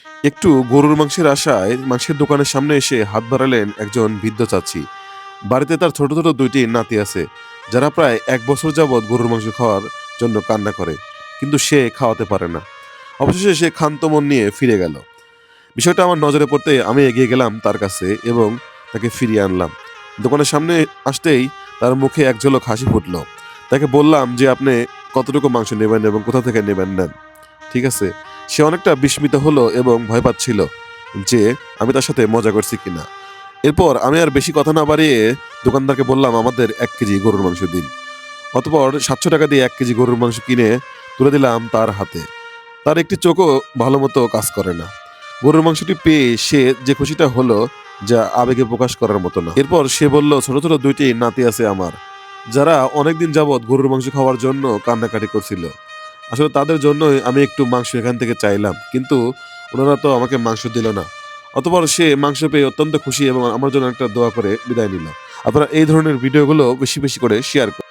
একটু গরুর মাংসের আশায় মাংসের দোকানের সামনে এসে হাত বাড়ালেন একজন বৃদ্ধ চাচী। বাড়িতে তার ছোট ছোট ২টি নাতি আছে, যারা প্রায় ১ বছর যাবৎ গরুর মাংস খাওয়ার জন্য কান্না করে, কিন্তু সে খাওয়াতে পারে না। অবশেষে সে ক্ষান্ত মন নিয়ে ফিরে গেল। বিষয়টা আমার নজরে পড়তেই আমি এগিয়ে গেলাম তার কাছে এবং তাকে ফিরিয়ে আনলাম। দোকানের সামনে আসতেই তার মুখে এক ঝলক হাসি ফুটল। তাকে বললাম যে, আপনি কতটুকু মাংস নেবেন এবং কোথা থেকে নেবেন নেন। ঠিক আছে? সে অনেকটা বিস্মিত হলো এবং ভয় পাচ্ছিল যে আমি তার সাথে মজা করছি কিনা। এরপর আমি আর বেশি কথা না বাড়িয়ে দোকানদারকে বললাম, আমাদের ১ কেজি গরুর মাংস দিন। অতঃপর ৳৭০০ দিয়ে ১ কেজি গরুর মাংস কিনে তুলে দিলাম তার হাতে। তার একটি চোখও ভালোমতো কাজ করে না। গরুর মাংসটি পেয়ে সে যে খুশিটা হলো, যা আবেগে প্রকাশ করার মতো না। এরপর সে বলল, ছোট ছোট ২টি নাতি আছে আমার, যারা অনেকদিন যাবৎ গরুর মাংস খাওয়ার জন্য কান্নাকাটি করছিল। আসলে তাদের জন্যই আমি একটু মাংস এখান থেকে চাইলাম, কিন্তু ওনারা তো আমাকে মাংস দিল না। অতঃপর সে মাংস পেয়ে অত্যন্ত খুশি এবং আমার জন্য একটা দোয়া করে বিদায় নিল। আপনারা এই ধরনের ভিডিওগুলো বেশি বেশি করে শেয়ার করুন।